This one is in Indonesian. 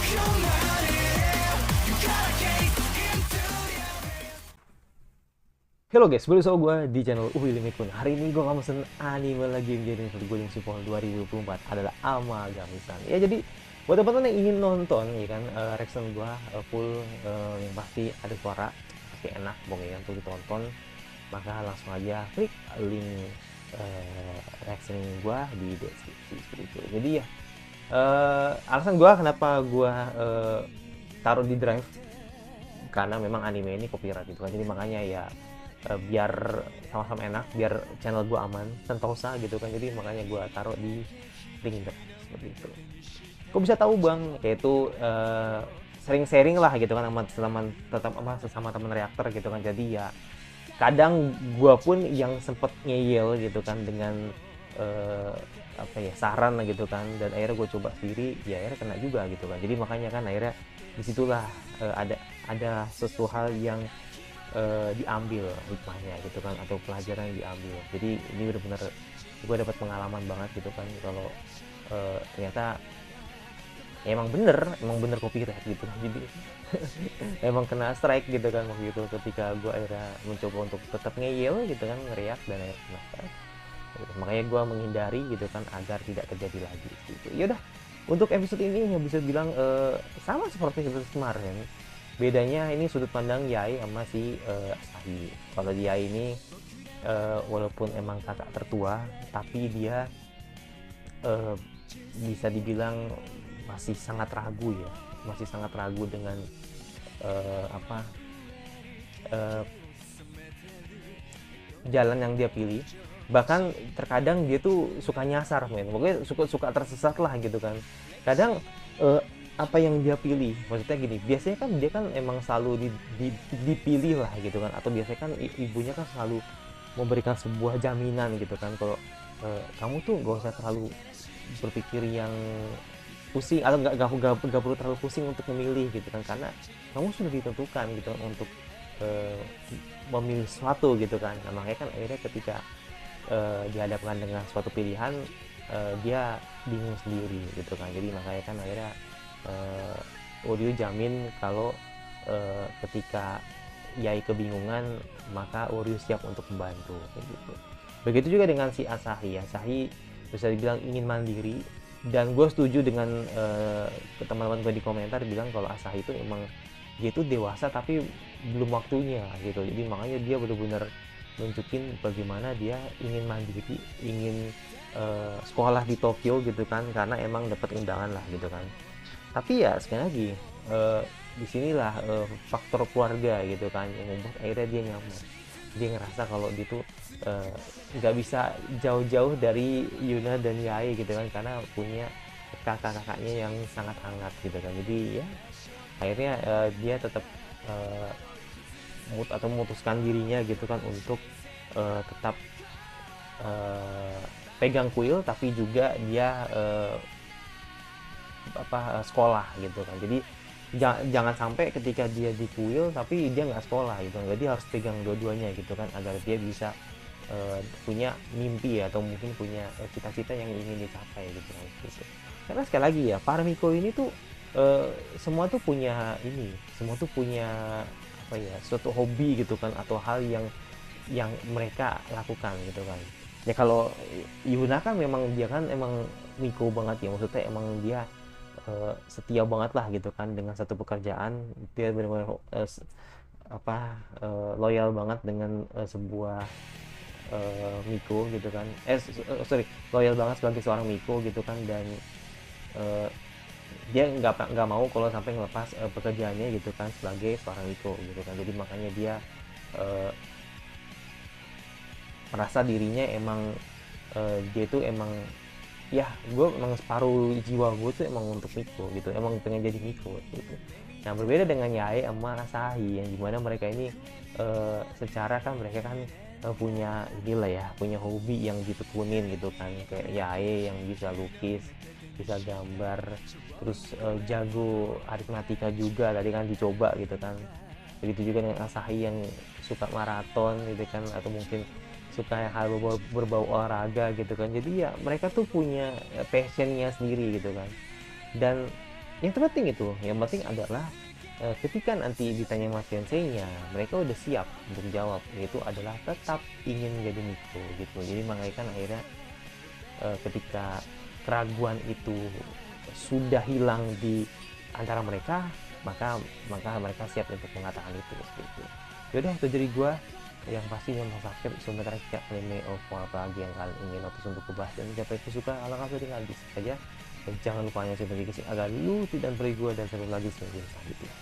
Halo guys, balik sama gue di channel Limikun. Hari ini gue akan mesen anime lagi yang jadi Golden Support 2024 adalah Amagami-san. Ya jadi buat teman-teman yang ingin nonton ya kan reaction gue full yang pasti ada suara, pasti enak pokoknya untuk ditonton, maka langsung aja klik link reaction gue di deskripsi seperti itu. Jadi ya alasan gue kenapa gue taruh di drive karena memang anime ini copyright gitu kan, jadi makanya ya biar sama-sama enak, biar channel gue aman, sentosa gitu kan, jadi makanya gue taruh di link seperti itu. Kok bisa tahu bang? Yaitu sering sharing lah gitu kan sama teman reaktor gitu kan, jadi ya kadang gue pun yang sempet ngeyel gitu kan dengan saran gitu kan, dan akhirnya gue coba sendiri, ya akhirnya kena juga gitu kan, jadi makanya kan akhirnya disitulah ada sesuatu hal yang diambil hikmahnya gitu kan, atau pelajaran yang diambil. Jadi ini benar-benar gue dapat pengalaman banget gitu kan, kalau ternyata ya emang bener copyright gitu kan, jadi emang kena strike gitu kan waktu itu ketika gue akhirnya mencoba untuk tetap ngeyel gitu kan, ngeriak, dan akhirnya kena strike. Makanya gue menghindari gitu kan agar tidak terjadi lagi gitu. Ya udah, untuk episode ini yang bisa bilang sama seperti episode kemarin. Bedanya ini sudut pandang Yai sama si Asahi. Kalau Yai ini walaupun emang kakak tertua, tapi dia bisa dibilang masih sangat ragu ya, masih sangat ragu dengan jalan yang dia pilih. Bahkan terkadang dia tuh suka nyasar, pokoknya suka tersesat lah gitu kan. Kadang apa yang dia pilih, maksudnya gini, biasanya kan dia kan emang selalu dipilih lah gitu kan, atau biasanya kan ibunya kan selalu memberikan sebuah jaminan gitu kan, kalau kamu tuh gak usah terlalu berpikir yang pusing, atau gak perlu terlalu pusing untuk memilih gitu kan, karena kamu sudah ditentukan gitu kan untuk memilih sesuatu gitu kan. Nah, makanya kan akhirnya ketika dihadapkan dengan suatu pilihan, dia bingung sendiri gitu kan, jadi makanya kan akhirnya Oryu jamin kalau ketika Yai kebingungan, maka Oryu siap untuk membantu gitu. Begitu juga dengan si Asahi. Asahi bisa dibilang ingin mandiri, dan gue setuju dengan teman-teman gue di komentar bilang kalau Asahi itu emang dia itu dewasa tapi belum waktunya gitu, jadi makanya dia benar-benar nunjukin bagaimana dia ingin mandiri, ingin sekolah di Tokyo gitu kan, karena emang dapat undangan lah gitu kan. Tapi ya sekali lagi disinilah faktor keluarga gitu kan yang membuat akhirnya dia nyaman, dia ngerasa kalau dia tuh nggak bisa jauh-jauh dari Yuna dan Yai gitu kan, karena punya kakak-kakaknya yang sangat hangat gitu kan. Jadi ya akhirnya dia tetap memutuskan dirinya gitu kan untuk tetap pegang kuil, tapi juga dia sekolah gitu kan. Jadi jangan sampai ketika dia di kuil tapi dia nggak sekolah gitu, jadi harus pegang dua-duanya gitu kan, agar dia bisa punya mimpi atau mungkin punya cita-cita yang ingin dicapai gitu kan, gitu. Karena sekali lagi ya, para Miko ini tuh semua tuh punya suatu hobi gitu kan, atau hal yang mereka lakukan gitu kan. Ya kalau Yuna kan memang dia kan emang Miko banget ya, maksudnya emang dia setia banget lah gitu kan dengan satu pekerjaan, dia benar-benar loyal banget dengan sebuah Miko gitu kan, loyal banget sebagai seorang Miko gitu kan, dan dia nggak mau kalau sampai ngelepas pekerjaannya gitu kan sebagai seorang Miko gitu kan. Jadi makanya dia merasa dirinya emang dia itu emang, ya gue emang separuh jiwa gue tuh emang untuk Miko gitu, emang pengen jadi Miko gitu. Nah berbeda dengan Yae sama Asahi yang dimana mereka ini secara kan mereka kan punya inilah ya, punya hobi yang ditekunin gitu kan, kayak Yae yang bisa lukis, bisa gambar, terus jago aritmatika juga tadi kan dicoba gitu kan. Begitu juga dengan Asahi yang suka maraton gitu kan, atau mungkin suka hal berbau olahraga gitu kan. Jadi ya mereka tuh punya passionnya sendiri gitu kan, dan yang terpenting itu, yang penting adalah ketika nanti ditanya sama senseinya, mereka udah siap untuk jawab, yaitu adalah tetap ingin jadi Miko gitu. Jadi makanya kan akhirnya ketika keraguan itu sudah hilang di antara mereka, maka mereka siap untuk mengatakan itu seperti itu. Yaudah, itu jadi gua yang pastinya mengaktif sementara kita anime apa lagi yang kalian ingin notice untuk kebahas, dan siapa itu suka ala kafe tinggal di saja. Dan jangan lupa hanya sebagai agar lucu dan beri gua, dan sampai lagi selanjutnya.